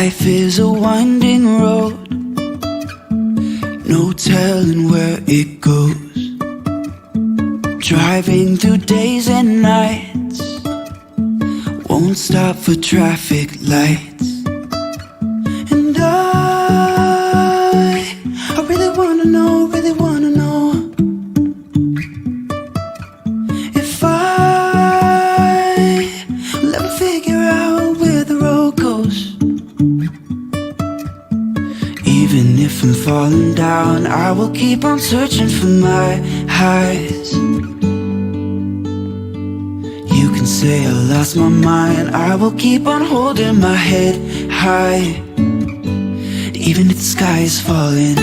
Life is a winding road, no telling where it goes. Driving through days and nights, won't stop for traffic lights. And I really wanna know, if I'll ever figure out where the road goes. Even if I'm falling down, I will keep on searching for my highs. You can say I lost my mind, I will keep on holding my head high. Even if the sky is falling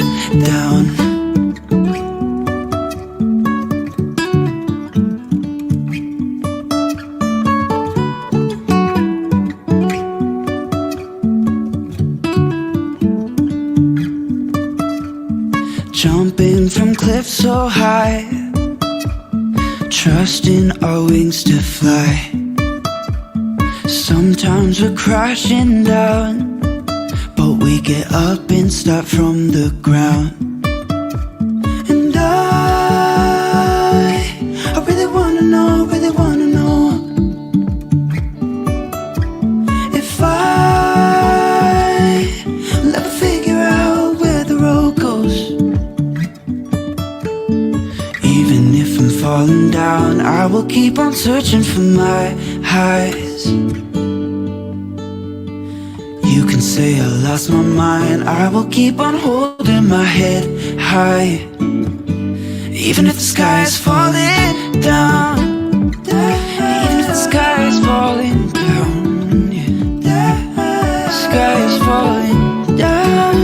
down. Jumping from cliffs so high, trusting our wings to fly. Sometimes we're crashing down, but we get up and start from the ground. And I really wanna know, if I'll ever figure out where the road goes. Even if I'm falling down, I will keep on searching for my highs. You can say I lost my mind, I will keep on holding my head high. Even if the sky is falling down, even if the sky is falling down, yeah. The sky is falling down.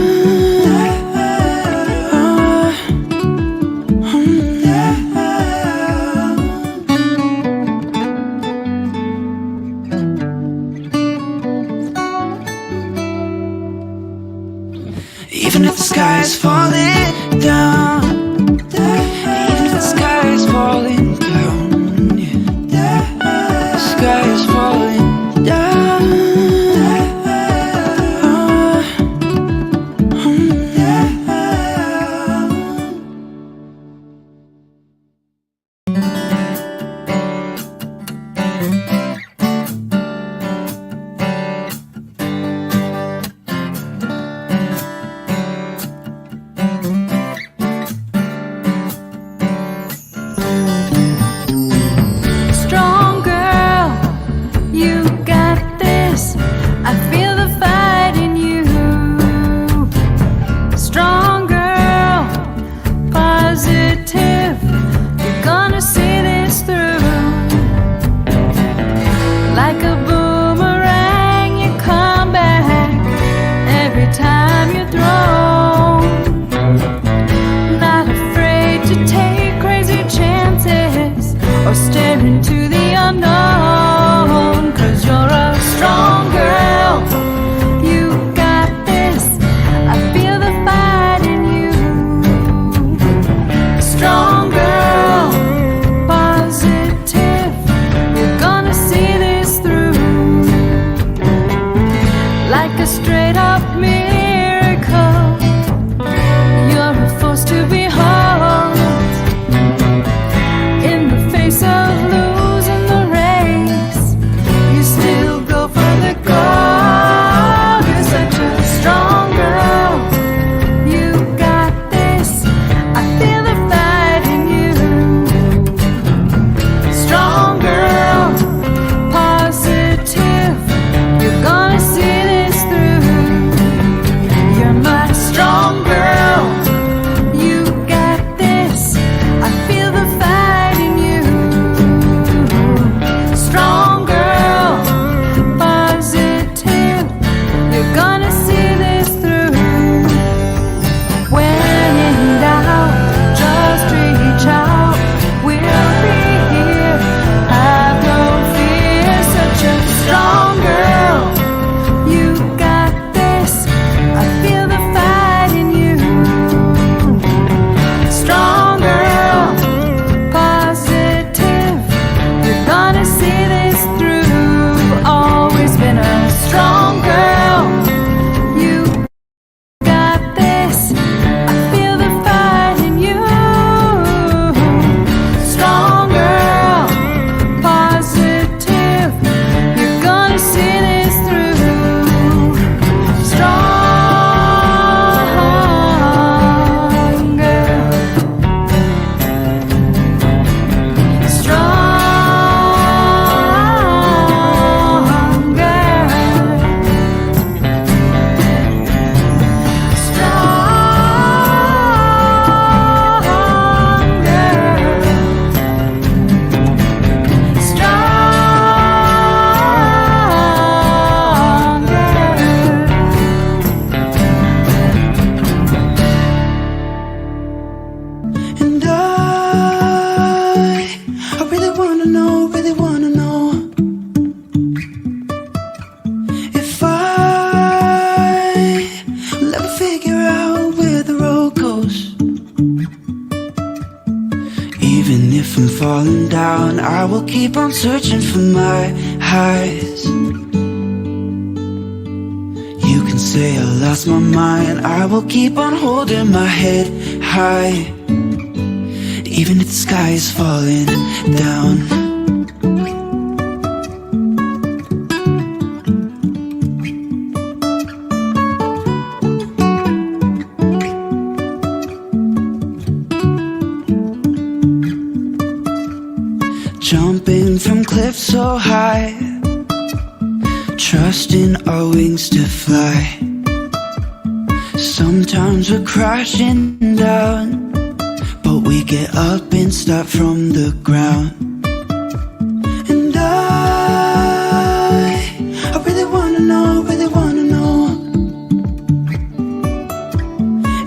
Even if the sky is falling down, even if the sky is falling down, yeah. The sky is falling down. Or stare into the unknown, 'cause you're a strong girl. You got this, I feel the fight in you. Strong girl, positive, you're gonna see this through. Like a straight up miracle, you're a force to behold. In the face of losing the race, you still go for the goal. You're such a strong girl. You got this, I feel the fight in you. Strong girl, positive, you're gonna see this through. You're my strong girl. You got this, I feel the fight in you. Strong girl, positive, you're gonna see this through. When in doubt, just reach out. We'll be here, have no fear. Such a strong girl. You got this, I feel the fight in you. Strong girl, positive, you're gonna see this through. Always been a strong girl. really wanna know if I will ever figure out where the road goes. Even if I'm falling down, I will keep on searching for my highs. You can say I lost my mind, I will keep on holding my head high. Even if the sky is falling down. Jumping from cliffs so high, trusting our wings to fly. Sometimes we're crashing down, but we get up and start from the ground. And I really wanna know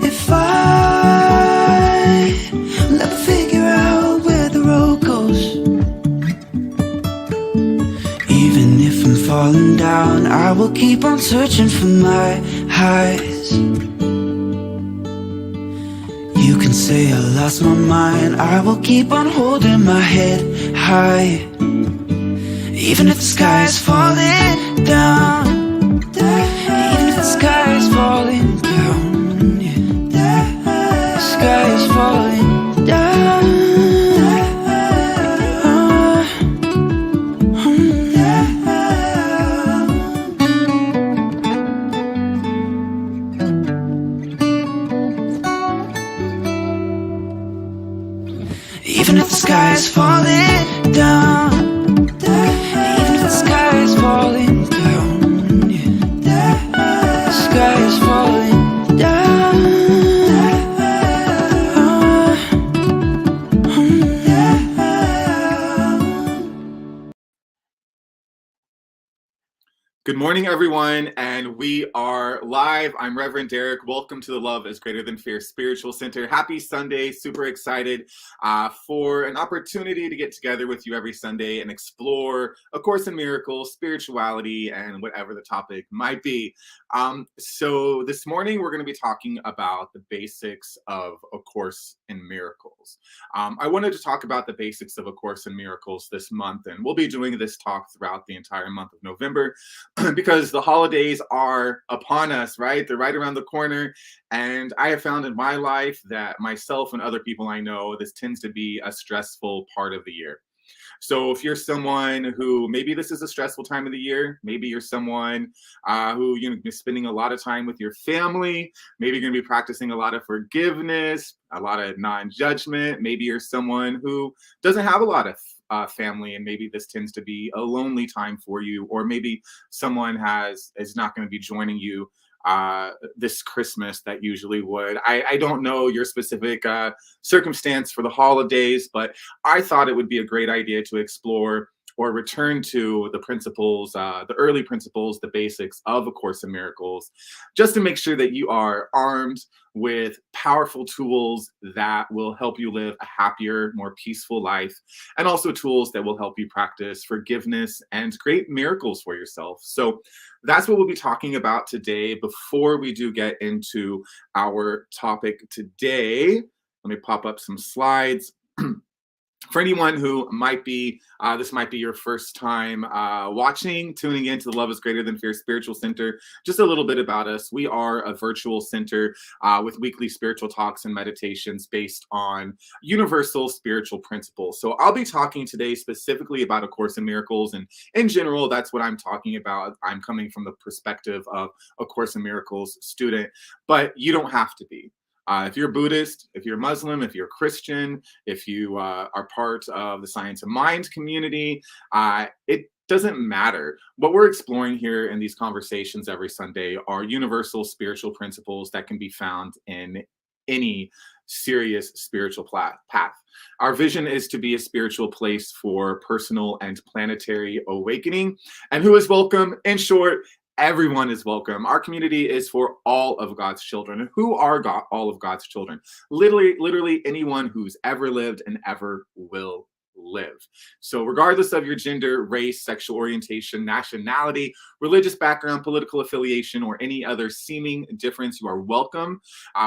if I will ever figure out where the road goes. Even if I'm falling down, I will keep on searching for my highs. You can say I lost my mind, I will keep on holding my head high. Even if the sky is falling down, even if the sky is falling down, yeah. The sky is falling down. Even if the sky is falling down, even if the sky is falling down, yeah. The sky is falling down. Good morning, everyone, and we are live. I'm Reverend Derek. Welcome to the Love is Greater Than Fear Spiritual Center. Happy Sunday. Super excited for an opportunity to get together with you every Sunday and explore A Course in Miracles, spirituality, and whatever the topic might be. So this morning, we're going to be talking about the basics of A Course in Miracles. I wanted to talk about the basics of A Course in Miracles this month, and we'll be doing this talk throughout the entire month of November. Because the holidays are upon us, right? They're right around the corner. And I have found in my life that myself and other people I know, this tends to be a stressful part of the year. So if you're someone who maybe this is a stressful time of the year, maybe you're someone who you're spending a lot of time with your family, maybe you're going to be practicing a lot of forgiveness, a lot of non-judgment. Maybe you're someone who doesn't have a lot of family, and maybe this tends to be a lonely time for you, or maybe someone is not going to be joining you this Christmas that usually would. I don't know your specific circumstance for the holidays, but I thought it would be a great idea to explore or return to the principles, the early principles, the basics of A Course in Miracles, just to make sure that you are armed with powerful tools that will help you live a happier, more peaceful life, and also tools that will help you practice forgiveness and create miracles for yourself. So that's what we'll be talking about today. Before we do get into our topic today, let me pop up some slides. For anyone who might be, this might be your first time tuning in to the Love is Greater Than Fear Spiritual Center, just a little bit about us. We are a virtual center with weekly spiritual talks and meditations based on universal spiritual principles. So I'll be talking today specifically about A Course in Miracles, and in general, that's what I'm talking about. I'm coming from the perspective of A Course in Miracles student, but you don't have to be. If you're Buddhist, if you're Muslim, if you're Christian, if you are part of the Science of Mind community, it doesn't matter. What we're exploring here in these conversations every Sunday are universal spiritual principles that can be found in any serious spiritual path. Our vision is to be a spiritual place for personal and planetary awakening. And who is welcome? In short, everyone is welcome. Our community is for all of God's children. Who are all of God's children? Literally anyone who's ever lived and ever will live. So regardless of your gender, race, sexual orientation, nationality, religious background, political affiliation, or any other seeming difference, you are welcome.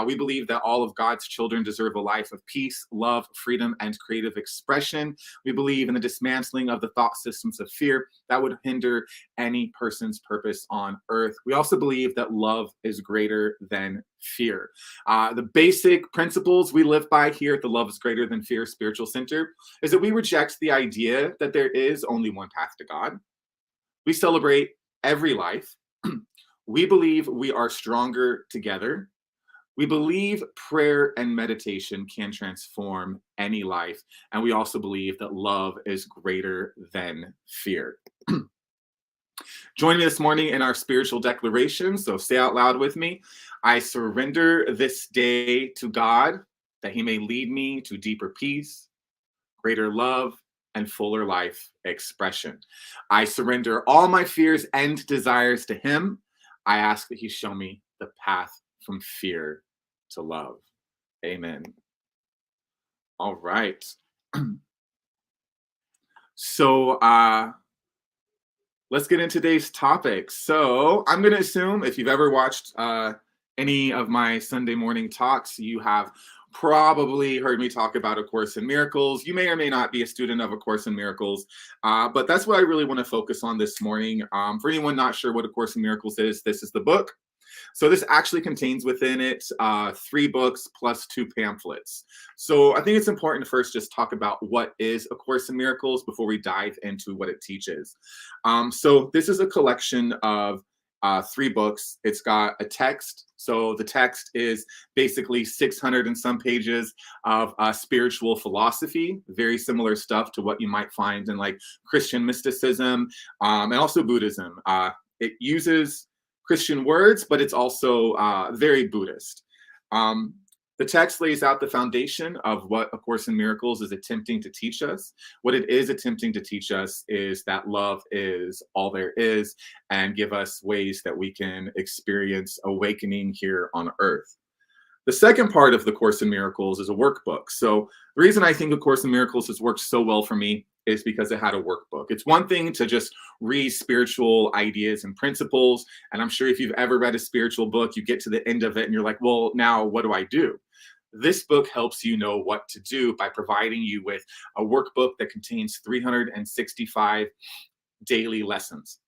We believe that all of God's children deserve a life of peace, love, freedom, and creative expression. We believe in the dismantling of the thought systems of fear that would hinder any person's purpose on earth. We also believe that love is greater than fear. The basic principles we live by here at the Love is Greater Than Fear Spiritual Center is that we reject the idea that there is only one path to God. We celebrate every life. We believe we are stronger together. We believe prayer and meditation can transform any life. And we also believe that love is greater than fear. Join me this morning in our spiritual declaration. So say out loud with me. I surrender this day to God that he may lead me to deeper peace, greater love, and fuller life expression. I surrender all my fears and desires to him. I ask that he show me the path from fear to love. Amen. All right. So let's get into today's topic. So I'm going to assume if you've ever watched any of my Sunday morning talks, you have probably heard me talk about A Course in Miracles. You may or may not be a student of A Course in Miracles, but that's what I really want to focus on this morning. For anyone not sure what A Course in Miracles is, this is the book. So this actually contains within it 3 books plus 2 pamphlets. So I think it's important to first just talk about what is A Course in Miracles before we dive into what it teaches. So this is a collection of 3 books. It's got a text. So the text is basically 600 and some pages of spiritual philosophy, very similar stuff to what you might find in like Christian mysticism and also Buddhism. It uses Christian words, but it's also very Buddhist. The text lays out the foundation of what A Course in Miracles is attempting to teach us. What it is attempting to teach us is that love is all there is and give us ways that we can experience awakening here on earth. The second part of the Course in Miracles is a workbook. So the reason I think A Course in Miracles has worked so well for me is because it had a workbook. It's one thing to just read spiritual ideas and principles. And I'm sure if you've ever read a spiritual book, you get to the end of it and you're like, well, now what do I do? This book helps you know what to do by providing you with a workbook that contains 365 daily lessons.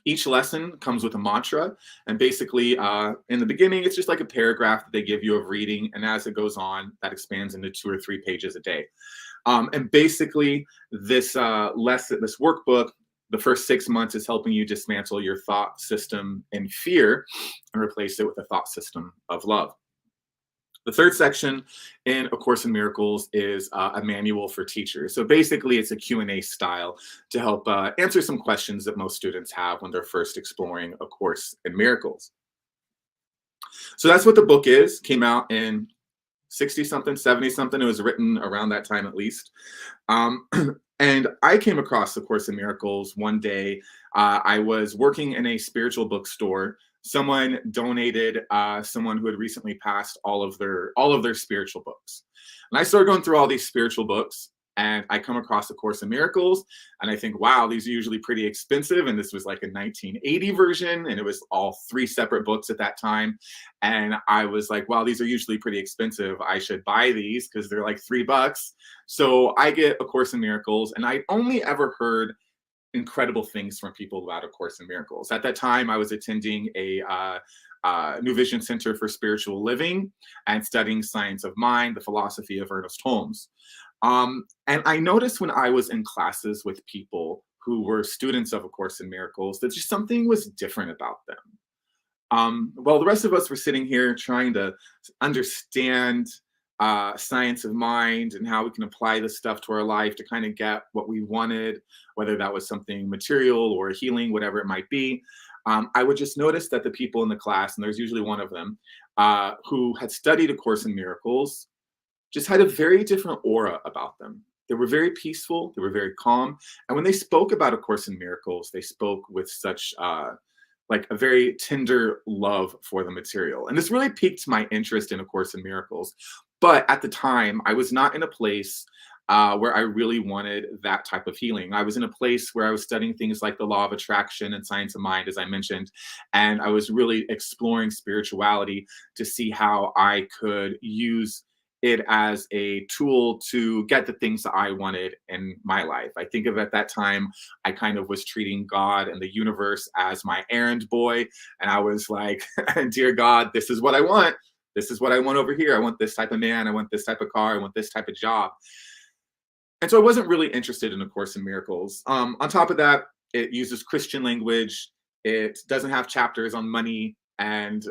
Each lesson comes with a mantra, and basically in the beginning, it's just like a paragraph that they give you of reading, and as it goes on, that expands into 2 or 3 pages a day. And basically, this workbook, the first 6 months is helping you dismantle your thought system in fear and replace it with a thought system of love. The third section in A Course in Miracles is a manual for teachers. So basically, it's a Q&A style to help answer some questions that most students have when they're first exploring A Course in Miracles. So that's what the book is. Came out in 60-something, 70-something. It was written around that time at least. And I came across A Course in Miracles one day. I was working in a spiritual bookstore. Someone donated someone who had recently passed all of their spiritual books. And I started going through all these spiritual books, and I come across A Course in Miracles, and I think, wow, these are usually pretty expensive. And this was like a 1980 version, and it was all 3 separate books at that time. And I was like, wow, these are usually pretty expensive. I should buy these because they're like $3. So I get A Course in Miracles, and I only ever heard incredible things from people about A Course in Miracles. At that time, I was attending a New Vision Center for Spiritual Living and studying science of mind, the philosophy of Ernest Holmes. And I noticed when I was in classes with people who were students of A Course in Miracles that just something was different about them. While the rest of us were sitting here trying to understand science of mind and how we can apply this stuff to our life to kind of get what we wanted, whether that was something material or healing, whatever it might be. I would just notice that the people in the class, and there's usually one of them, who had studied A Course in Miracles, just had a very different aura about them. They were very peaceful, they were very calm. And when they spoke about A Course in Miracles, they spoke with such like a very tender love for the material. And this really piqued my interest in A Course in Miracles. But at the time, I was not in a place where I really wanted that type of healing. I was in a place where I was studying things like the law of attraction and science of mind, as I mentioned, and I was really exploring spirituality to see how I could use it as a tool to get the things that I wanted in my life. I think of at that time, I kind of was treating God and the universe as my errand boy. And I was like, dear God, this is what I want. This is what I want over here. I want this type of man. I want this type of car. I want this type of job. And so I wasn't really interested in A Course in Miracles. On top of that, it uses Christian language. It doesn't have chapters on money and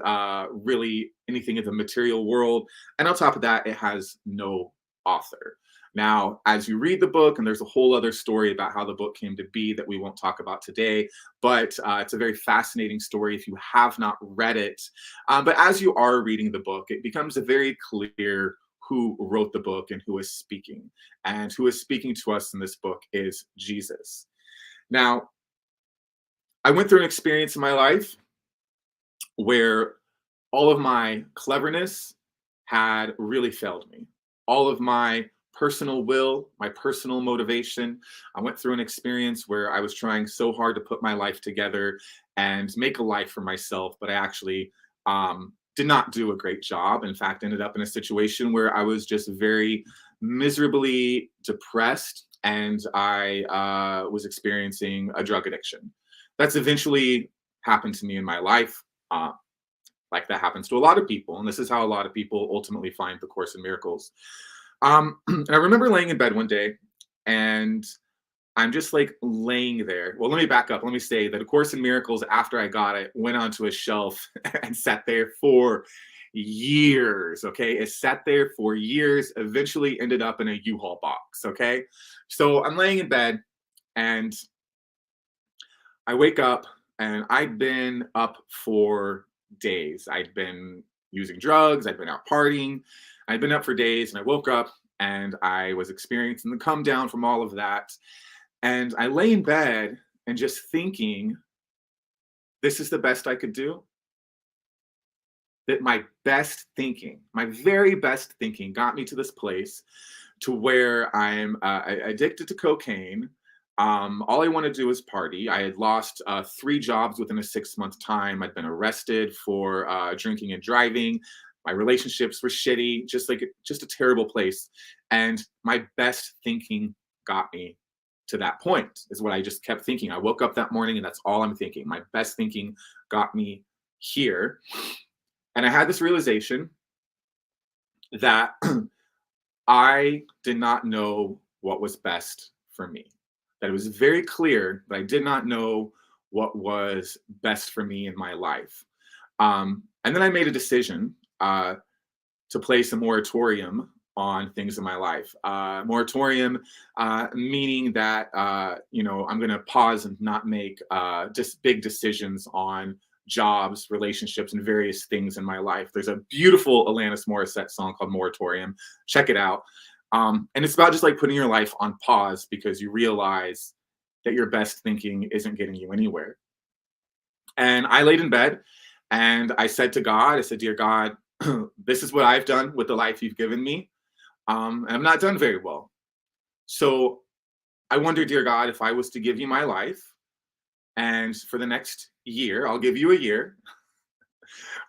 really anything in the material world. And on top of that, it has no author. Now, as you read the book, and there's a whole other story about how the book came to be that we won't talk about today, but it's a very fascinating story if you have not read it. But as you are reading the book, it becomes very clear who wrote the book and who is speaking. And who is speaking to us in this book is Jesus. Now, I went through an experience in my life where all of my cleverness had really failed me. All of my personal will, my personal motivation. I went through an experience where I was trying so hard to put my life together and make a life for myself, but I actually did not do a great job. In fact, ended up in a situation where I was just very miserably depressed, and I was experiencing a drug addiction. That's eventually happened to me in my life. Like that happens to a lot of people. And this is how a lot of people ultimately find the Course in Miracles. And I remember laying in bed one day and I'm just like laying there. Well, let me back up. Let me say that A Course in Miracles, after I got it, went onto a shelf and sat there for years. Okay. It sat there for years, eventually ended up in a U-Haul box. Okay. So I'm laying in bed and I wake up and I'd been up for days. I'd been using drugs. I'd been out partying. I'd been up for days and I woke up and I was experiencing the come down from all of that. And I lay in bed and just thinking, this is the best I could do. That my best thinking, my very best thinking got me to this place to where I'm addicted to cocaine. All I want to do is party. I had lost 3 jobs within a 6-month time. I'd been arrested for drinking and driving. My relationships were shitty, just a terrible place. And my best thinking got me to that point, is what I just kept thinking. I woke up that morning and that's all I'm thinking. My best thinking got me here. And I had this realization that I did not know what was best for me. That it was very clear that I did not know what was best for me in my life. And then I made a decision to place a moratorium on things in my life. Moratorium meaning that I'm going to pause and not make just big decisions on jobs, relationships, and various things in my life. There's a beautiful Alanis Morissette song called Moratorium. Check it out. And it's about just like putting your life on pause because you realize that your best thinking isn't getting you anywhere. And I laid in bed and I said to God, I said, dear God, this is what I've done with the life you've given me. And I've not done very well. So I wonder, dear God, if I was to give you my life and for the next year, I'll give you a year.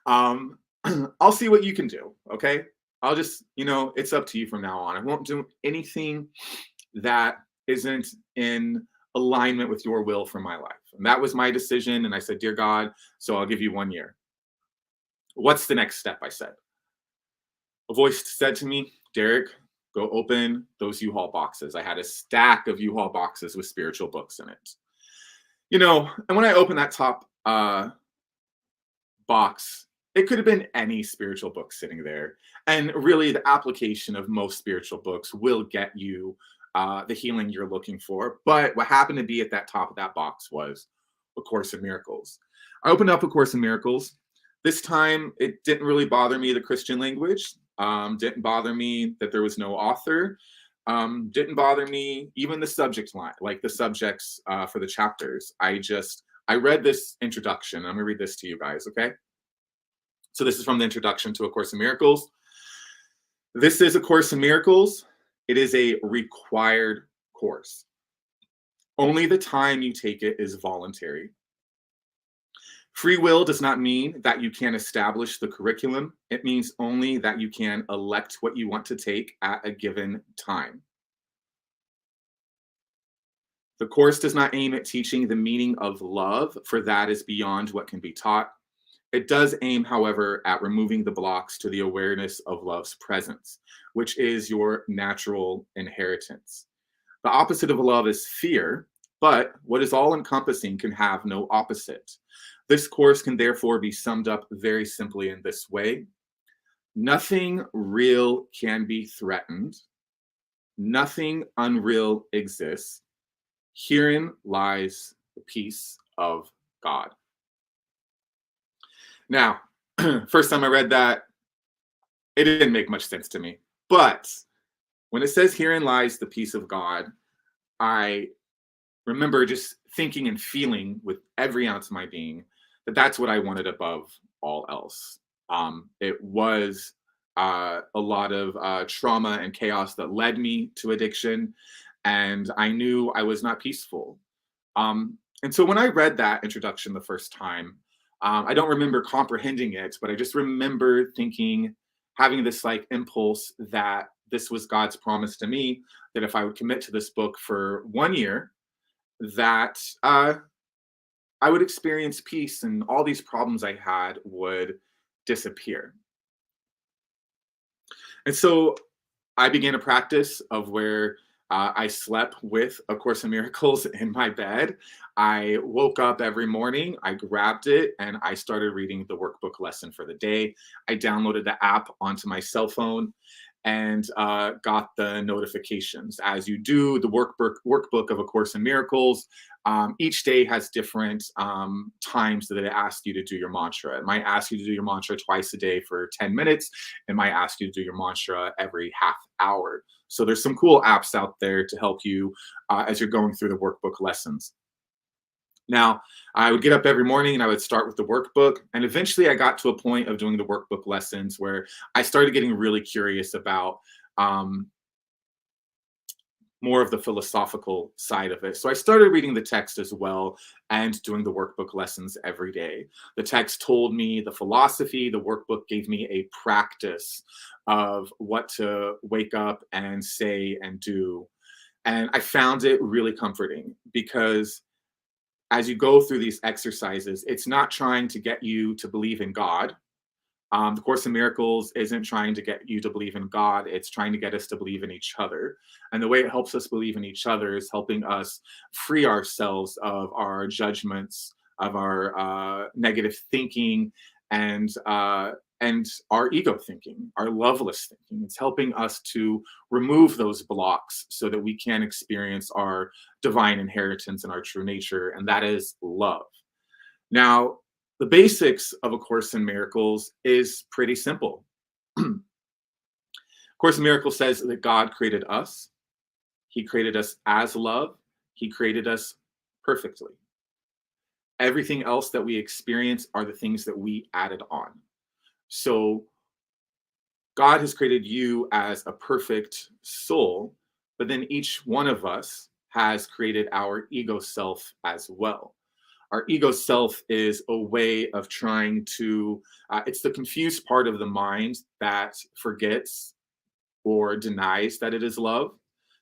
I'll see what you can do. Okay. I'll just, it's up to you from now on. I won't do anything that isn't in alignment with your will for my life. And that was my decision. And I said, dear God, so I'll give you 1 year. What's the next step? I said. A voice said to me, Derek, go open those U-Haul boxes. I had a stack of U-Haul boxes with spiritual books in it. And when I opened that top box, it could have been any spiritual book sitting there. And really, the application of most spiritual books will get you the healing you're looking for. But what happened to be at that top of that box was A Course in Miracles. I opened up A Course in Miracles. This time, it didn't really bother me, the Christian language. Didn't bother me that there was no author. Didn't bother me even the subject line, like the subjects for the chapters. I read this introduction. I'm going to read this to you guys, okay? So this is from the introduction to A Course in Miracles. This is A Course in Miracles. It is a required course. Only the time you take it is voluntary. Free will does not mean that you can establish the curriculum. It means only that you can elect what you want to take at a given time. The course does not aim at teaching the meaning of love, for that is beyond what can be taught. It does aim, however, at removing the blocks to the awareness of love's presence, which is your natural inheritance. The opposite of love is fear, but what is all encompassing can have no opposite. This course can therefore be summed up very simply in this way: nothing real can be threatened, nothing unreal exists. Herein lies the peace of God. Now, first time I read that, it didn't make much sense to me. But when it says herein lies the peace of God, I remember just thinking and feeling with every ounce of my being that that's what I wanted above all else. It was a lot of trauma and chaos that led me to addiction, and I knew I was not peaceful. And so when I read that introduction the first time, I don't remember comprehending it, but I just remember thinking, having this like impulse that this was God's promise to me, that if I would commit to this book for 1 year, that I would experience peace and all these problems I had would disappear. And so I began a practice of where I slept with A Course in Miracles in my bed. I woke up every morning, I grabbed it, and I started reading the workbook lesson for the day. I downloaded the app onto my cell phone and got the notifications. As you do the workbook of A Course in Miracles, each day has different times that it asks you to do your mantra. It might ask you to do your mantra twice a day for 10 minutes. It might ask you to do your mantra every half hour. So there's some cool apps out there to help you as you're going through the workbook lessons. Now, I would get up every morning and I would start with the workbook. And eventually I got to a point of doing the workbook lessons where I started getting really curious about more of the philosophical side of it. So I started reading the text as well and doing the workbook lessons every day. The text told me the philosophy, the workbook gave me a practice of what to wake up and say and do. And I found it really comforting because as you go through these exercises, it's not trying to get you to believe in God. The Course in Miracles isn't trying to get you to believe in God. It's trying to get us to believe in each other. And the way it helps us believe in each other is helping us free ourselves of our judgments, of our negative thinking, and our ego thinking, our loveless thinking. It's helping us to remove those blocks so that we can experience our divine inheritance and our true nature, and that is love. Now, the basics of A Course in Miracles is pretty simple. Course in Miracles says that God created us. He created us as love. He created us perfectly. Everything else that we experience are the things that we added on. So God has created you as a perfect soul, but then each one of us has created our ego self as well. Our ego self is a way of trying to, it's the confused part of the mind that forgets or denies that it is love.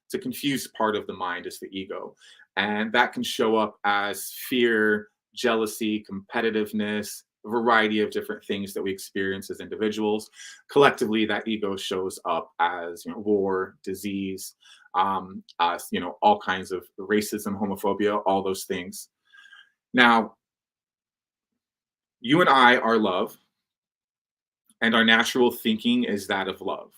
It's a confused part of the mind is the ego. And that can show up as fear, jealousy, competitiveness, a variety of different things that we experience as individuals. Collectively, that ego shows up as war, disease, all kinds of racism, homophobia, all those things. Now, you and I are love, and our natural thinking is that of love.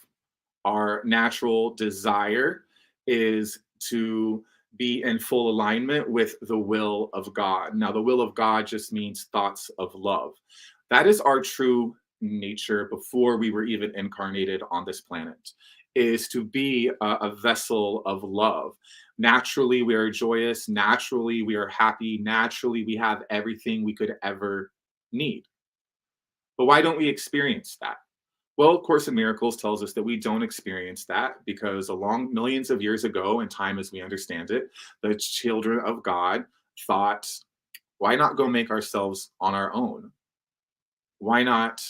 Our natural desire is to be in full alignment with the will of God. Now, the will of God just means thoughts of love. That is our true nature before we were even incarnated on this planet, is to be a vessel of love. Naturally, we are joyous. Naturally, we are happy. Naturally, we have everything we could ever need. But why don't we experience that? Well, Course in Miracles tells us that we don't experience that because along millions of years ago, in time as we understand it, the children of God thought, why not go make ourselves on our own? Why not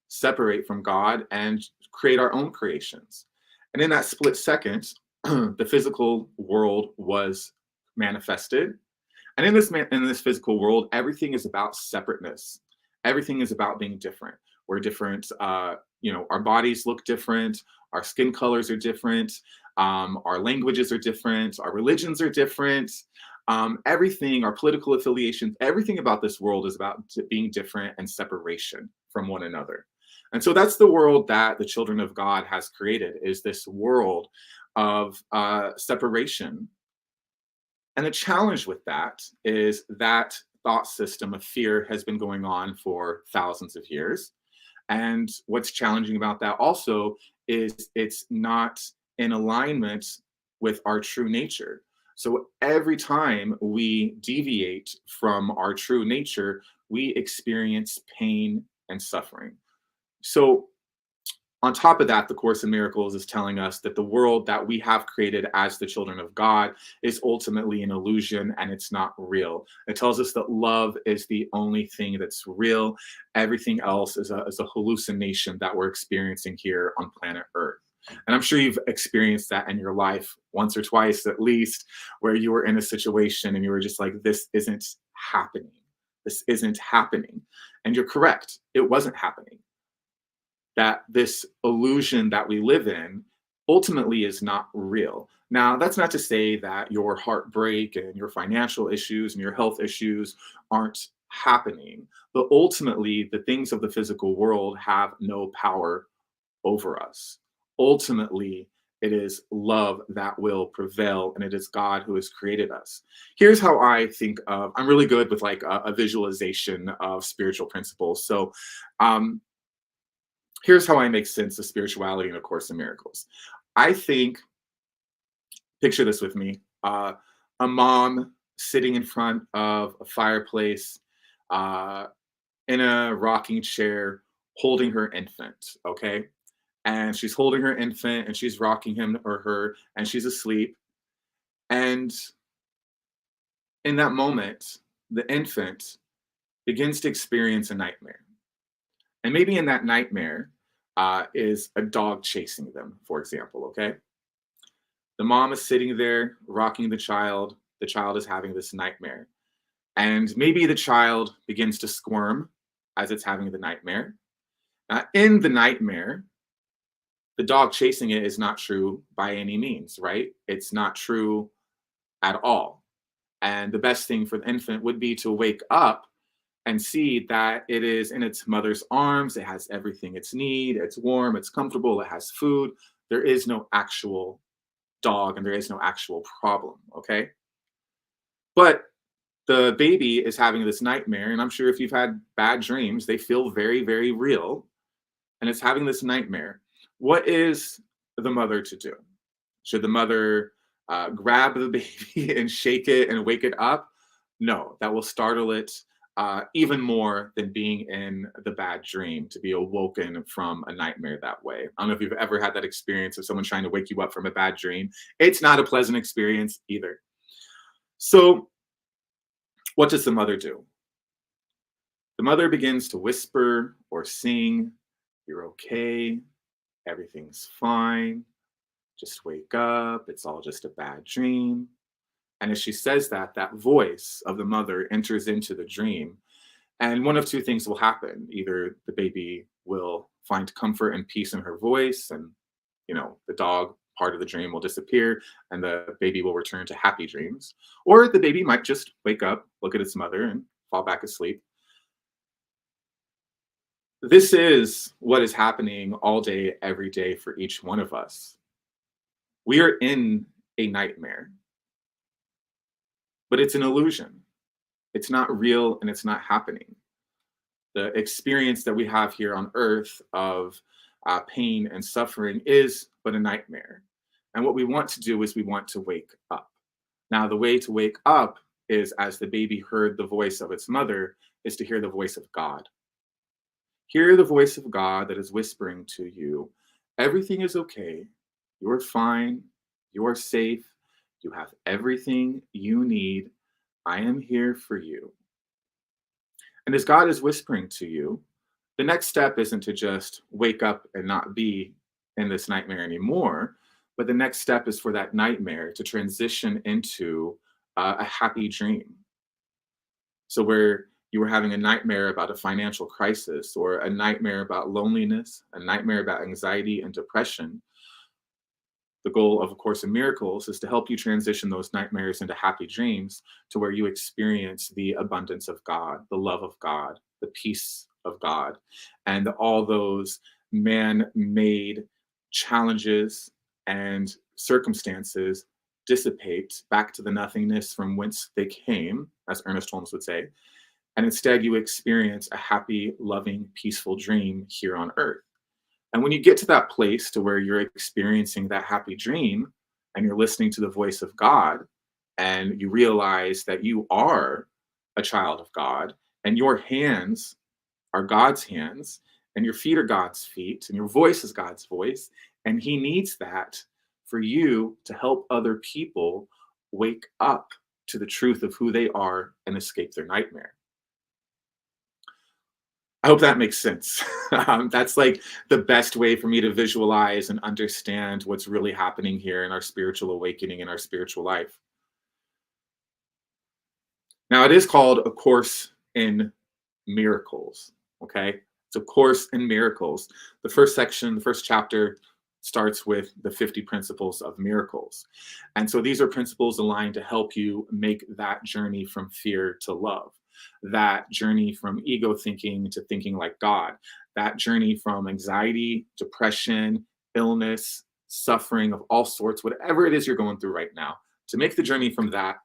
separate from God and create our own creations? And in that split second, the physical world was manifested. And in this physical world, everything is about separateness. Everything is about being different. We're different. Our bodies look different. Our skin colors are different. Our languages are different. Our religions are different. Everything, our political affiliations, everything about this world is about being different and separation from one another. And so that's the world that the children of God has created, is this world of separation. And the challenge with that is that thought system of fear has been going on for thousands of years. And what's challenging about that also is it's not in alignment with our true nature. So every time we deviate from our true nature, we experience pain and suffering. So on top of that, the Course in Miracles is telling us that the world that we have created as the children of God is ultimately an illusion and it's not real. It tells us that love is the only thing that's real. Everything else is a hallucination that we're experiencing here on planet Earth. And I'm sure you've experienced that in your life once or twice at least, where you were in a situation and you were just like, this isn't happening. This isn't happening. And you're correct. It wasn't happening. That this illusion that we live in ultimately is not real. Now, that's not to say that your heartbreak and your financial issues and your health issues aren't happening, but ultimately, the things of the physical world have no power over us. Ultimately, it is love that will prevail, and it is God who has created us. Here's how I think of, I'm really good with like a visualization of spiritual principles. So, here's how I make sense of spirituality in A Course in Miracles. I think, picture this with me, a mom sitting in front of a fireplace in a rocking chair holding her infant, okay? And she's holding her infant and she's rocking him or her and she's asleep. And in that moment, the infant begins to experience a nightmare. And maybe in that nightmare is a dog chasing them, for example, okay? The mom is sitting there rocking the child. The child is having this nightmare. And maybe the child begins to squirm as it's having the nightmare. In the nightmare, the dog chasing it is not true by any means, right? It's not true at all. And the best thing for the infant would be to wake up and see that it is in its mother's arms. It has everything it's need. It's warm, it's comfortable, it has food. There is no actual dog and there is no actual problem, okay? But the baby is having this nightmare, and I'm sure if you've had bad dreams, they feel very, very real, and it's having this nightmare. What is the mother to do? Should the mother grab the baby and shake it and wake it up? No, that will startle it even more than being in the bad dream, to be awoken from a nightmare that way. I don't know if you've ever had that experience of someone trying to wake you up from a bad dream. It's not a pleasant experience either. So what does the mother do? The mother begins to whisper or sing, "You're okay, everything's fine, just wake up, it's all just a bad dream." And as she says that, that voice of the mother enters into the dream. And one of two things will happen. Either the baby will find comfort and peace in her voice, and the dog part of the dream will disappear, and the baby will return to happy dreams. Or the baby might just wake up, look at its mother, and fall back asleep. This is what is happening all day, every day for each one of us. We are in a nightmare. But it's an illusion. It's not real and it's not happening. The experience that we have here on earth of pain and suffering is but a nightmare. And what we want to do is we want to wake up. Now, the way to wake up is, as the baby heard the voice of its mother, is to hear the voice of God. Hear the voice of God that is whispering to you, everything is okay. You're fine. You're safe. You have everything you need. I am here for you. And as God is whispering to you, the next step isn't to just wake up and not be in this nightmare anymore, but the next step is for that nightmare to transition into a happy dream. So, where you were having a nightmare about a financial crisis, or a nightmare about loneliness, a nightmare about anxiety and depression, the goal of A Course in Miracles is to help you transition those nightmares into happy dreams, to where you experience the abundance of God, the love of God, the peace of God, and all those man made challenges and circumstances dissipate back to the nothingness from whence they came, as Ernest Holmes would say. And instead, you experience a happy, loving, peaceful dream here on earth. And when you get to that place to where you're experiencing that happy dream and you're listening to the voice of God, and you realize that you are a child of God, and your hands are God's hands, and your feet are God's feet, and your voice is God's voice, and He needs that for you to help other people wake up to the truth of who they are and escape their nightmare. I hope that makes sense. That's like the best way for me to visualize and understand what's really happening here in our spiritual awakening, in our spiritual life. Now, it is called A Course in Miracles. Okay, it's A Course in Miracles. The first section, the first chapter, starts with the 50 principles of miracles. And so these are principles aligned to help you make that journey from fear to love, that journey from ego thinking to thinking like God, that journey from anxiety, depression, illness, suffering of all sorts, whatever it is you're going through right now, to make the journey from that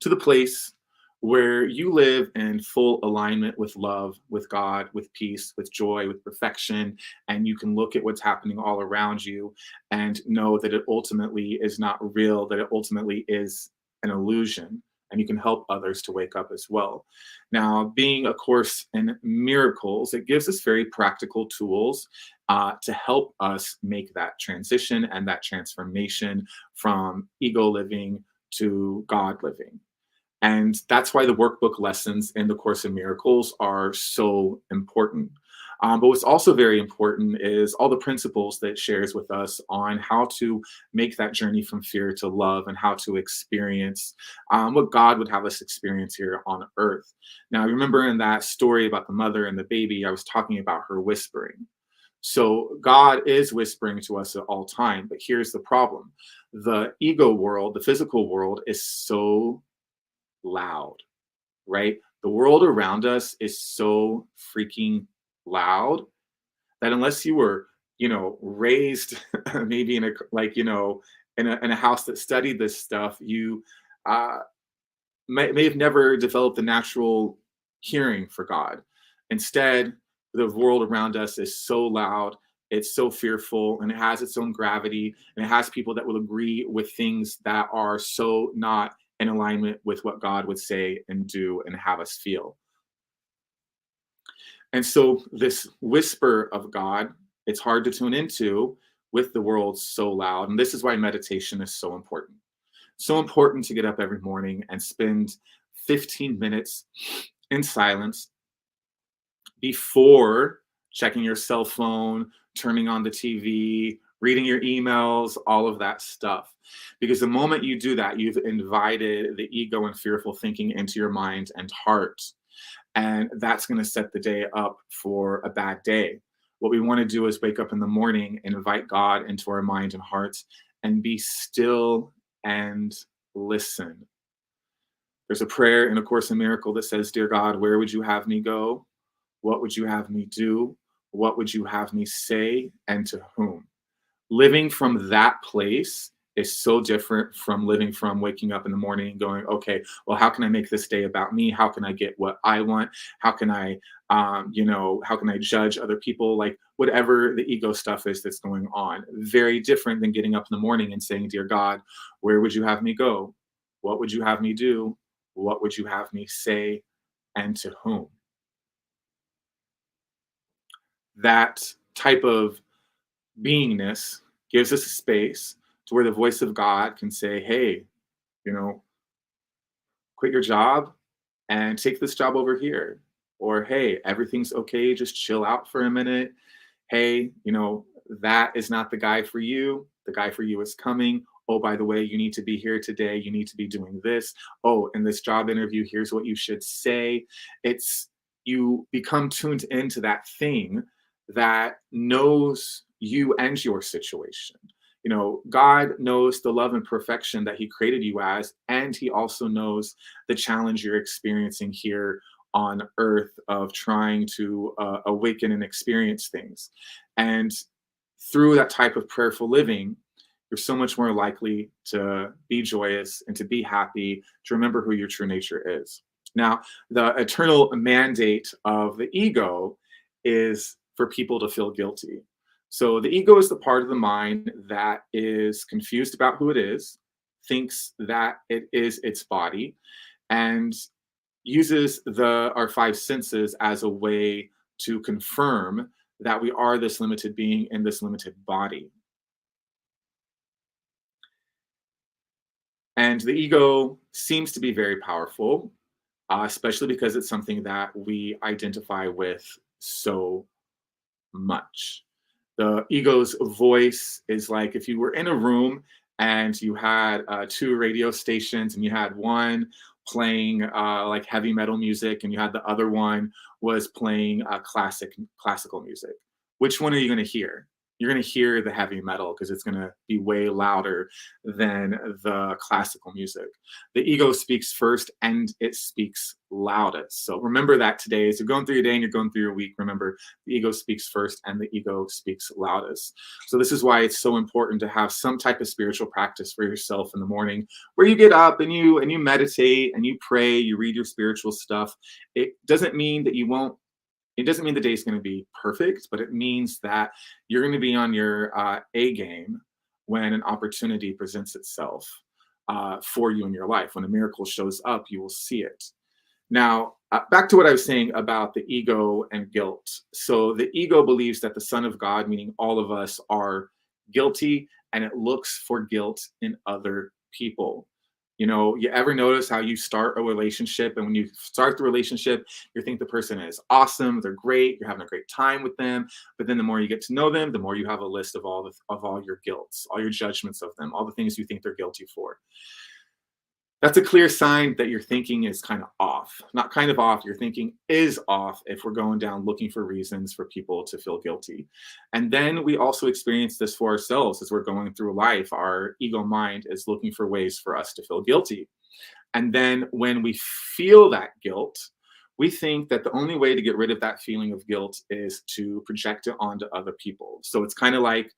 to the place where you live in full alignment with love, with God, with peace, with joy, with perfection, and you can look at what's happening all around you and know that it ultimately is not real, that it ultimately is an illusion, and you can help others to wake up as well. Now, being A Course in Miracles, it gives us very practical tools to help us make that transition and that transformation from ego living to God living. And that's why the workbook lessons in the Course in Miracles are so important. But what's also very important is all the principles that it shares with us on how to make that journey from fear to love, and how to experience what God would have us experience here on earth. Now, remember in that story about the mother and the baby, I was talking about her whispering. So God is whispering to us at all time, but here's the problem. The ego world, the physical world, is so loud, right? The world around us is so freaking loud that unless you were, raised maybe in a like, in a house that studied this stuff, you uh, may have never developed the natural hearing for God. Instead, the world around us is so loud, it's so fearful, and it has its own gravity, and it has people that will agree with things that are so not in alignment with what God would say and do and have us feel. And so this whisper of God, it's hard to tune into with the world so loud. And this is why meditation is so important. So important to get up every morning and spend 15 minutes in silence before checking your cell phone, turning on the TV, reading your emails, all of that stuff. Because the moment you do that, you've invited the ego and fearful thinking into your mind and heart. And that's going to set the day up for a bad day. What we want to do is wake up in the morning and invite God into our mind and heart and be still and listen. There's a prayer in A Course in Miracles that says, "Dear God, where would you have me go? What would you have me do? What would you have me say? And to whom?" Living from that place is so different from living from waking up in the morning and going, okay, well, how can I make this day about me? How can I get what I want? How can I, how can I judge other people? Like whatever the ego stuff is that's going on. Very different than getting up in the morning and saying, "Dear God, where would you have me go? What would you have me do? What would you have me say? And to whom?" that type of beingness gives us a space to where the voice of God can say, hey, you know, quit your job and take this job over here. Or, hey, everything's okay, just chill out for a minute. Hey, that is not the guy for you. The guy for you is coming. Oh, by the way, you need to be here today. You need to be doing this. Oh, in this job interview, here's what you should say. It's you become tuned into that thing that knows you and your situation. God knows the love and perfection that he created you as, and he also knows the challenge you're experiencing here on earth of trying to awaken and experience things. And through that type of prayerful living, you're so much more likely to be joyous and to be happy, to remember who your true nature is. Now, the eternal mandate of the ego is for people to feel guilty. So the ego is the part of the mind that is confused about who it is, thinks that it is its body, and uses our five senses as a way to confirm that we are this limited being in this limited body. And the ego seems to be very powerful, especially because it's something that we identify with so much. The ego's voice is like if you were in a room and you had two radio stations and you had one playing like heavy metal music and you had the other one was playing classical music. Which one are you going to hear? You're going to hear the heavy metal because it's going to be way louder than the classical music. The ego speaks first and it speaks loudest. So remember that today as you're going through your day and you're going through your week, remember the ego speaks first and the ego speaks loudest. So this is why it's so important to have some type of spiritual practice for yourself in the morning where you get up and you meditate and you pray, you read your spiritual stuff. It doesn't mean that you won't It doesn't mean the day's going to be perfect, but it means that you're going to be on your A game when an opportunity presents itself for you in your life. When a miracle shows up, you will see it. Now, back to what I was saying about the ego and guilt. So the ego believes that the Son of God, meaning all of us, are guilty, and it looks for guilt in other people. You ever notice how you start a relationship, and when you start the relationship, you think the person is awesome, they're great, you're having a great time with them, but then the more you get to know them, the more you have a list of all your guilts, all your judgments of them, all the things you think they're guilty for. That's a clear sign that your thinking is kind of off. Not kind of off, your thinking is off if we're going down looking for reasons for people to feel guilty. And then we also experience this for ourselves as we're going through life. Our ego mind is looking for ways for us to feel guilty. And then when we feel that guilt, we think that the only way to get rid of that feeling of guilt is to project it onto other people. So it's kind of like,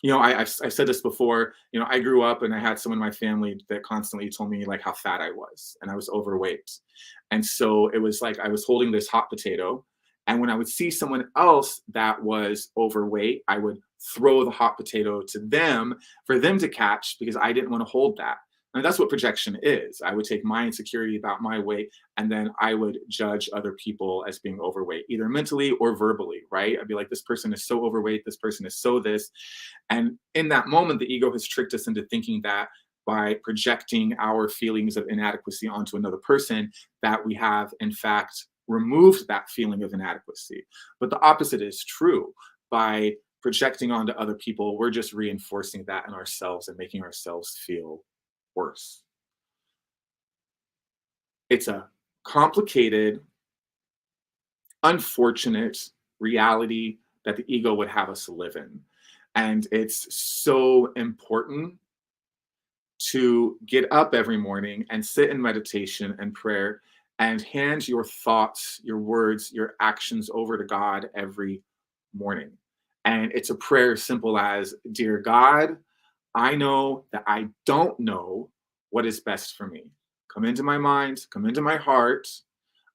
I've said this before. I grew up and I had someone in my family that constantly told me like how fat I was and I was overweight. And so it was like I was holding this hot potato. And when I would see someone else that was overweight, I would throw the hot potato to them for them to catch because I didn't want to hold that. And that's what projection is. I would take my insecurity about my weight, and then I would judge other people as being overweight, either mentally or verbally, right? I'd be like, this person is so overweight, this person is so this. And in that moment, the ego has tricked us into thinking that by projecting our feelings of inadequacy onto another person, that we have, in fact, removed that feeling of inadequacy. But the opposite is true. By projecting onto other people, we're just reinforcing that in ourselves and making ourselves feel worse. It's a complicated, unfortunate reality that the ego would have us live in. And it's so important to get up every morning and sit in meditation and prayer and hand your thoughts, your words, your actions over to God every morning. And it's a prayer simple as, Dear God, I know that I don't know what is best for me. Come into my mind, come into my heart.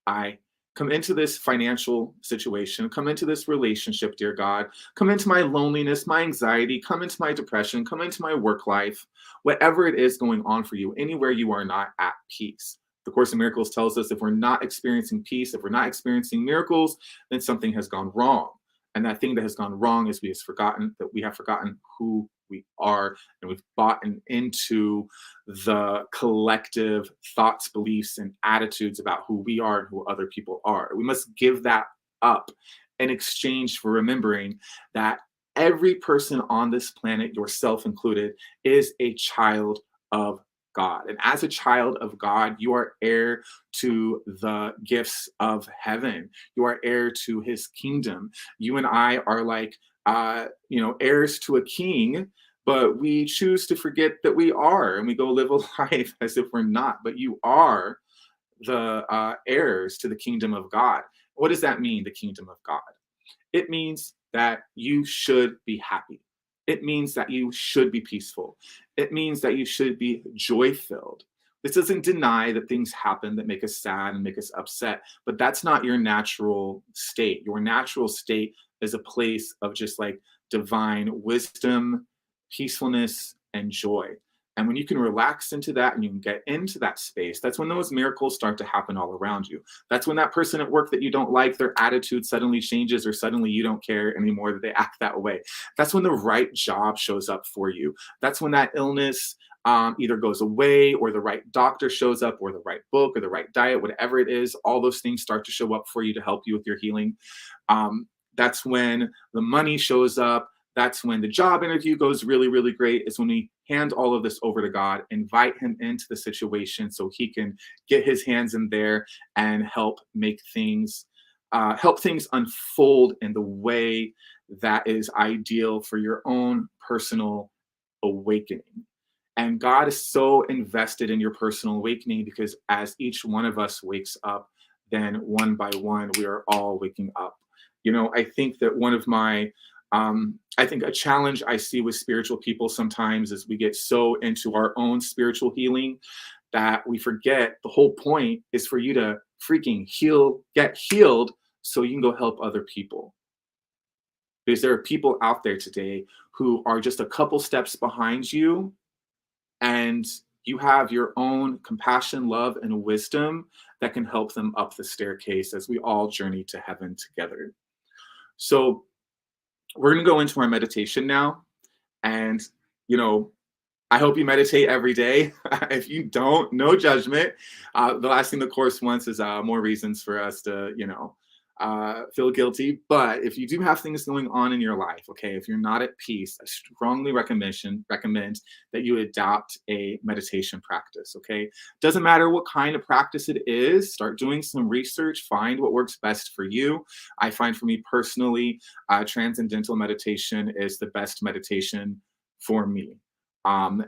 I come into this financial situation, come into this relationship, dear God. Come into my loneliness, my anxiety, come into my depression, come into my work life. Whatever it is going on for you, anywhere you are not at peace, The Course in Miracles tells us if we're not experiencing peace, if we're not experiencing miracles, then something has gone wrong. And that thing that has gone wrong is we have forgotten who we are, and we've bought into the collective thoughts, beliefs, and attitudes about who we are and who other people are. We must give that up in exchange for remembering that every person on this planet, yourself included, is a child of God. And as a child of God, you are heir to the gifts of heaven. You are heir to his kingdom. You and I are like, heirs to a king, but we choose to forget that we are, and we go live a life as if we're not. But you are the heirs to the kingdom of God. What does that mean, the kingdom of God? It means that you should be happy. It means that you should be peaceful. It means that you should be joy-filled. This doesn't deny that things happen that make us sad and make us upset, but that's not your natural state. Your natural state is a place of just like divine wisdom, peacefulness, and joy. And when you can relax into that and you can get into that space, that's when those miracles start to happen all around you. That's when that person at work that you don't like, their attitude suddenly changes, or suddenly you don't care anymore that they act that way. That's when the right job shows up for you. That's when that illness either goes away, or the right doctor shows up, or the right book, or the right diet, whatever it is. All those things start to show up for you to help you with your healing. That's when the money shows up. That's when the job interview goes really, really great. Is when we hand all of this over to God, invite him into the situation so he can get his hands in there and help make things, unfold in the way that is ideal for your own personal awakening. And God is so invested in your personal awakening, because as each one of us wakes up, then one by one, we are all waking up. I think that one of my I think a challenge I see with spiritual people sometimes is we get so into our own spiritual healing that we forget the whole point is for you to freaking get healed so you can go help other people. Because there are people out there today who are just a couple steps behind you, and you have your own compassion, love, and wisdom that can help them up the staircase as we all journey to heaven together. So we're going to go into our meditation now. And, I hope you meditate every day. If you don't, no judgment. The last thing the Course wants is more reasons for us to, feel guilty. But if you do have things going on in your life, okay, if you're not at peace, I strongly recommend that you adopt a meditation practice, okay? Doesn't matter what kind of practice it is, start doing some research, find what works best for you. I find for me personally, transcendental meditation is the best meditation for me.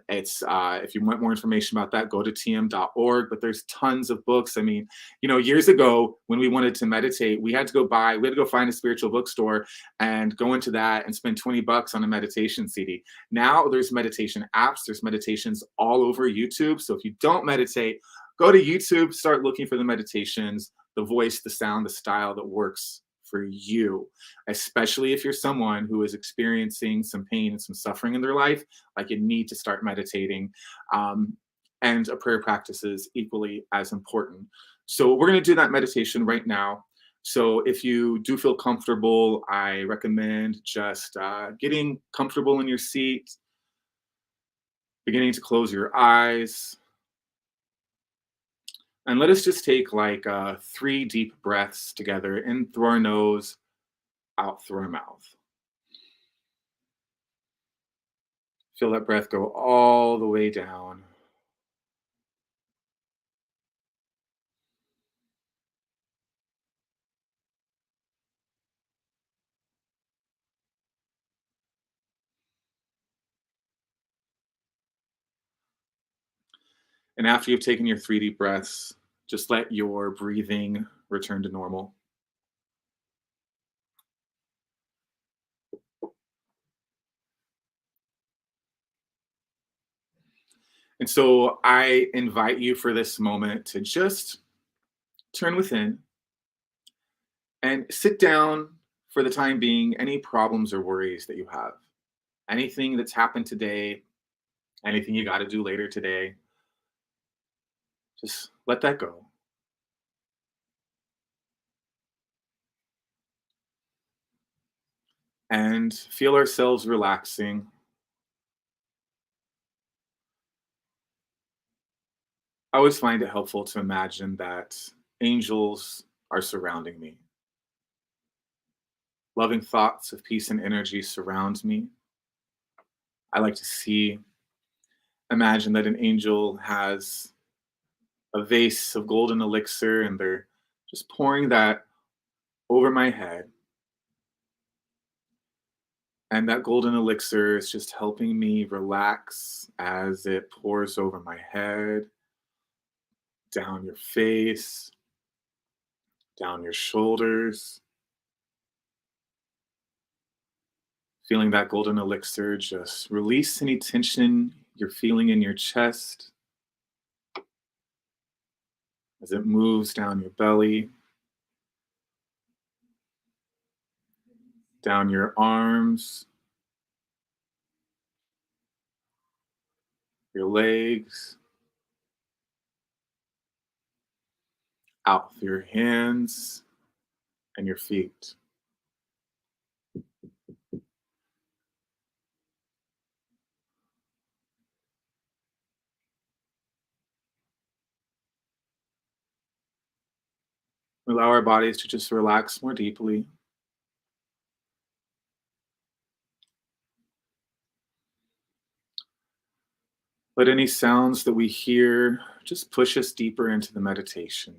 If you want more information about that, go to tm.org, but there's tons of books. I mean, years ago when we wanted to meditate, we had to go find a spiritual bookstore and go into that and spend $20 on a meditation CD. Now there's meditation apps, there's meditations all over YouTube. So if you don't meditate, go to YouTube, start looking for the meditations, the voice, the sound, the style that works for you, especially if you're someone who is experiencing some pain and some suffering in their life. Like, you need to start meditating, and a prayer practice is equally as important. So we're going to do that meditation right now. So if you do feel comfortable, I recommend just getting comfortable in your seat, beginning to close your eyes. And let us just take like 3 deep breaths together, in through our nose, out through our mouth. Feel that breath go all the way down. And after you've taken your 3 deep breaths, just let your breathing return to normal. And so I invite you for this moment to just turn within and sit down for the time being, any problems or worries that you have, anything that's happened today, anything you got to do later today. Just Let that go. And feel ourselves relaxing. I always find it helpful to imagine that angels are surrounding me. Loving thoughts of peace and energy surround me. I like to imagine that an angel has a vase of golden elixir and they're just pouring that over my head. And that golden elixir is just helping me relax as it pours over my head, down your face, down your shoulders. Feeling that golden elixir just release any tension you're feeling in your chest as it moves down your belly, down your arms, your legs, out through your hands and your feet. Allow our bodies to just relax more deeply. Let any sounds that we hear just push us deeper into the meditation.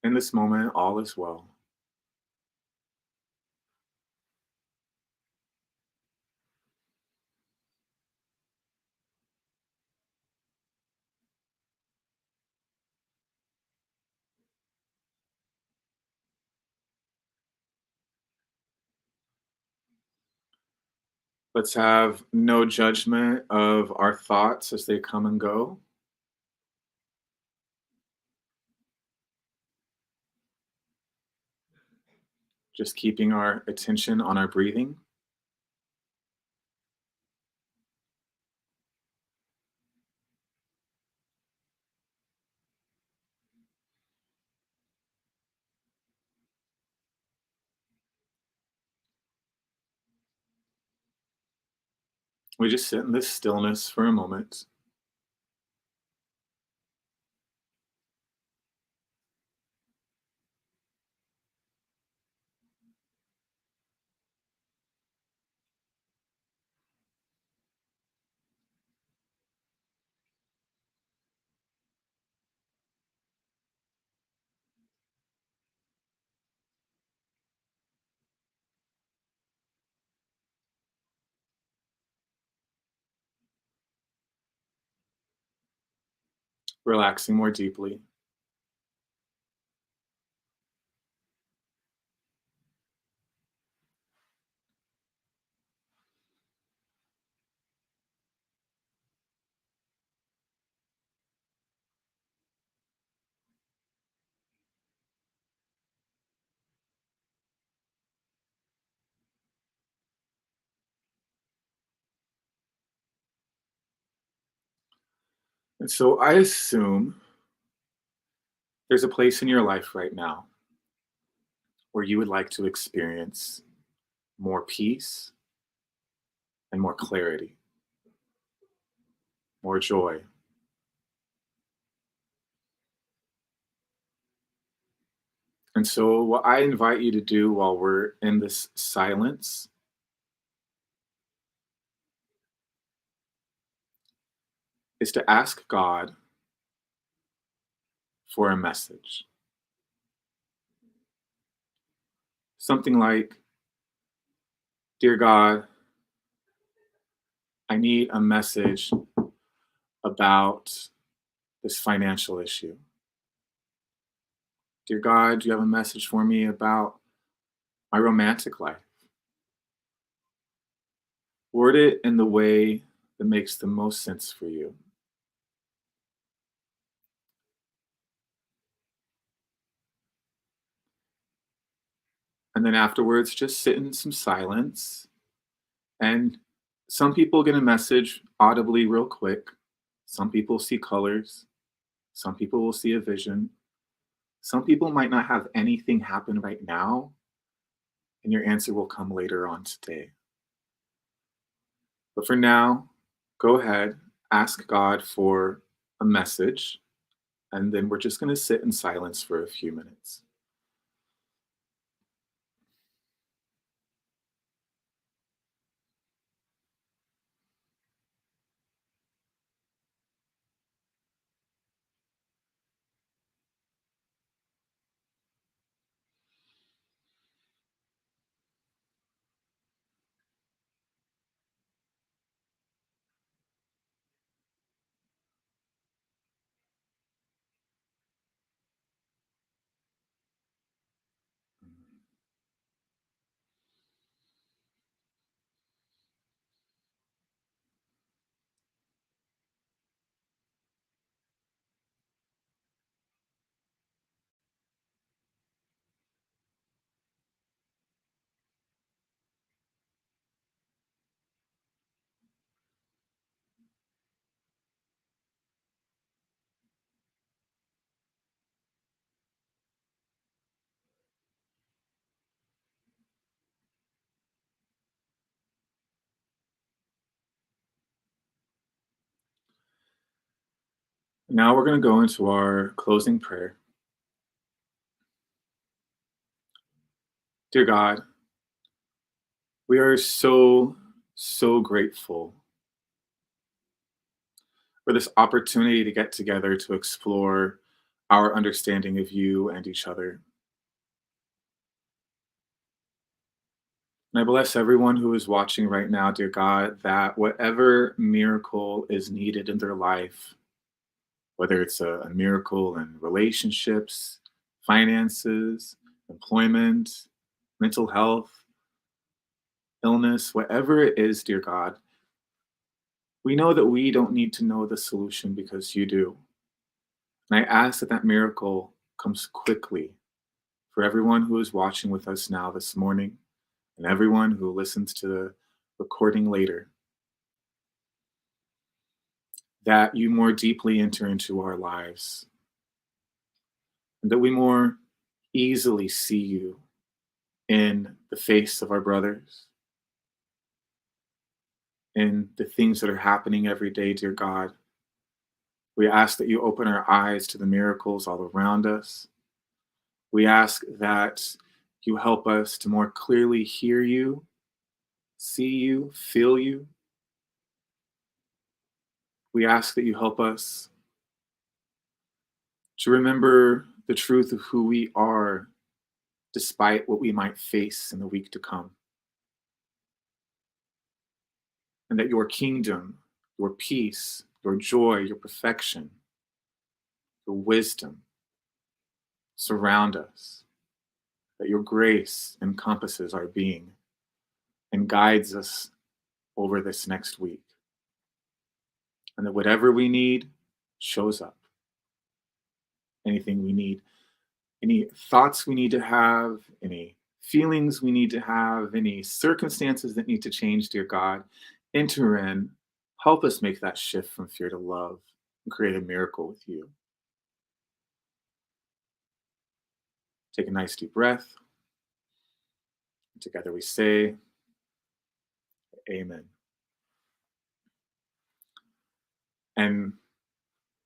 In this moment, all is well. Let's have no judgment of our thoughts as they come and go. Just keeping our attention on our breathing. We just sit in this stillness for a moment. Relaxing more deeply. And so I assume there's a place in your life right now where you would like to experience more peace and more clarity, more joy. And so, what I invite you to do while we're in this silence is to ask God for a message. Something like, Dear God, I need a message about this financial issue. Dear God, do you have a message for me about my romantic life? Word it in the way that makes the most sense for you. And then afterwards, just sit in some silence And some people get a message audibly real quick. Some people see colors. Some people will see a vision. Some people might not have anything happen right now, and your answer will come later on today. But for now, go ahead, ask God for a message, and then we're just going to sit in silence for a few minutes. Now we're going to go into our closing prayer. Dear God, we are so grateful for this opportunity to get together to explore our understanding of you and each other. And I bless everyone who is watching right now, dear God, that whatever miracle is needed in their life, whether it's a miracle in relationships, finances, employment, mental health, illness, whatever it is, dear God, we know that we don't need to know the solution because you do. And I ask that that miracle comes quickly for everyone who is watching with us now this morning and everyone who listens to the recording later, that you more deeply enter into our lives and that we more easily see you in the face of our brothers, in the things that are happening every day, dear God. We ask that you open our eyes to the miracles all around us. We ask that you help us to more clearly hear you, see you, feel you. We ask that you help us to remember the truth of who we are despite what we might face in the week to come. And that your kingdom, your peace, your joy, your perfection, your wisdom surround us. That your grace encompasses our being and guides us over this next week. And that whatever we need shows up. Anything we need, any thoughts we need to have, any feelings we need to have, any circumstances that need to change, dear God, enter in, help us make that shift from fear to love and create a miracle with you. Take a nice deep breath. Together we say, Amen. And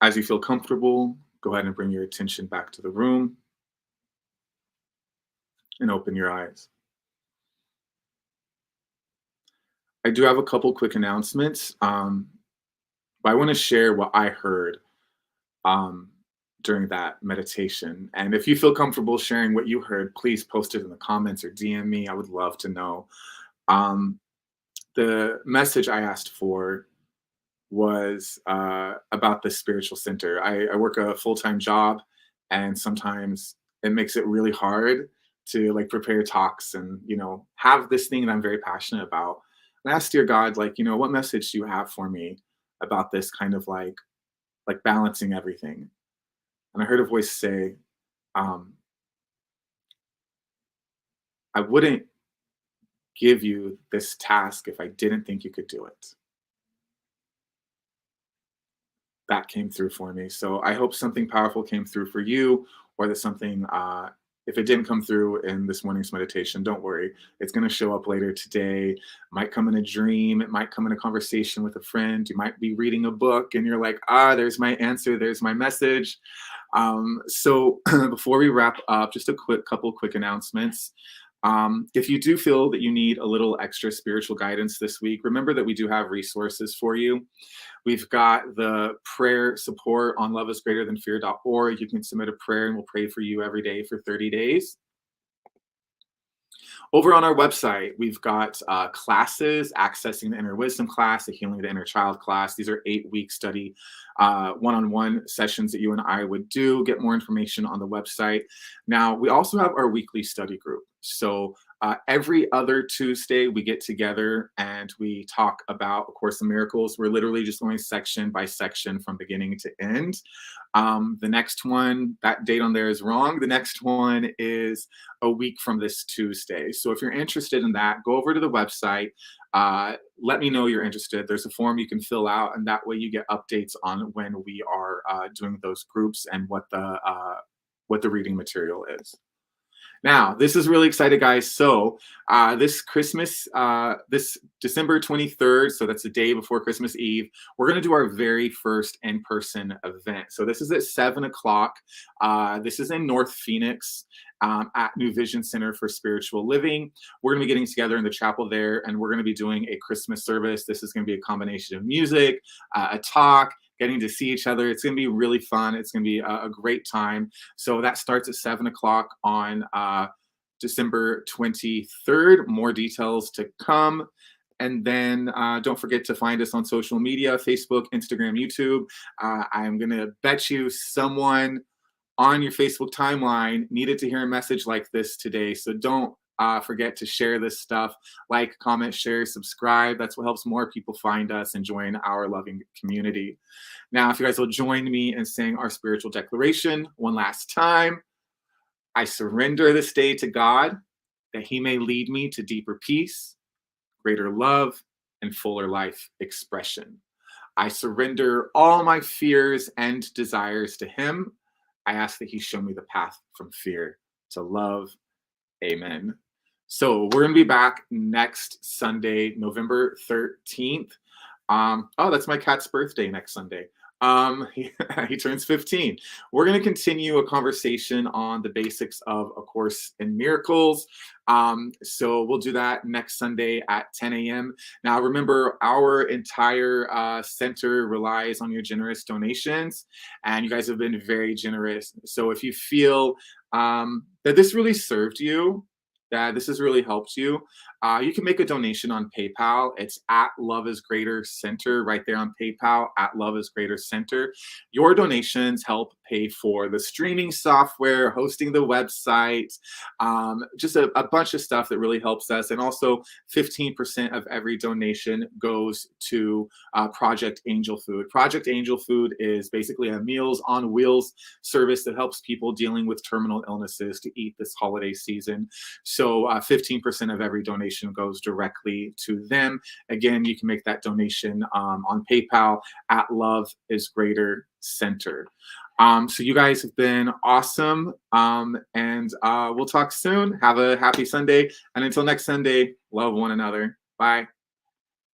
as you feel comfortable, go ahead and bring your attention back to the room and open your eyes. I do have a couple quick announcements, but I want to share what I heard um, during that meditation. And if you feel comfortable sharing what you heard, please post it in the comments or DM me. I would love to know. Um, the message I asked for was about the spiritual center. I work a full-time job, and sometimes it makes it really hard to like prepare talks and have this thing that I'm very passionate about. And I asked, dear God, like, what message do you have for me about this kind of like balancing everything? And I heard a voice say, I wouldn't give you this task if I didn't think you could do it. That came through for me. So I hope something powerful came through for you, or that something, if it didn't come through in this morning's meditation, don't worry. It's going to show up later today. It might come in a dream. It might come in a conversation with a friend. You might be reading a book and you're like, there's my answer. There's my message. So before we wrap up, just a couple quick announcements. If you do feel that you need a little extra spiritual guidance this week, remember that we do have resources for you. We've got the prayer support on loveisgreaterthanfear.org. You can submit a prayer and we'll pray for you every day for 30 days. Over on our website, we've got classes, Accessing the Inner Wisdom class, the Healing the Inner Child class. These are 8-week study one-on-one sessions that you and I would do. Get more information on the website. Now, we also have our weekly study group. So every other Tuesday, we get together and we talk about A Course in Miracles. We're literally just going section by section from beginning to end. The next one, that date on there is wrong. The next one is a week from this Tuesday. So if you're interested in that, go over to the website. Let me know you're interested. There's a form you can fill out, and that way you get updates on when we are doing those groups and what the reading material is. Now, this is really exciting, guys. So this Christmas, this December 23rd, so that's the day before Christmas Eve, we're going to do our very first in-person event. So this is at 7 o'clock. This is in North Phoenix at New Vision Center for Spiritual Living. We're going to be getting together in the chapel there, and we're going to be doing a Christmas service. This is going to be a combination of music, a talk, getting to see each other. It's going to be really fun. It's going to be a great time. So that starts at 7 o'clock on December 23rd. More details to come. And then don't forget to find us on social media, Facebook, Instagram, YouTube. I'm going to bet you someone on your Facebook timeline needed to hear a message like this today. So don't forget to share this stuff. Like, comment, share, subscribe. That's what helps more people find us and join our loving community. Now, if you guys will join me in saying our spiritual declaration one last time. I surrender this day to God, that he may lead me to deeper peace, greater love, and fuller life expression. I surrender all my fears and desires to him. I ask that he show me the path from fear to love. Amen. So we're going to be back next Sunday, November 13th. That's my cat's birthday next Sunday. He turns 15. We're going to continue a conversation on the basics of A Course in Miracles. So we'll do that next Sunday at 10 a.m. Now, remember, our entire center relies on your generous donations, and you guys have been very generous. So if you feel that this really served you, that this has really helped you, you can make a donation on PayPal. It's at Love is Greater Center, right there on PayPal, at Love is Greater Center. Your donations help pay for the streaming software, hosting the website, just a bunch of stuff that really helps us. And also 15% of every donation goes to Project Angel Food. Project Angel Food is basically a Meals on Wheels service that helps people dealing with terminal illnesses to eat this holiday season. So 15% of every donation goes directly to them. Again, you can make that donation on PayPal at Love is Greater Center. So you guys have been awesome, and we'll talk soon. Have a happy Sunday, and until next Sunday, love one another. Bye.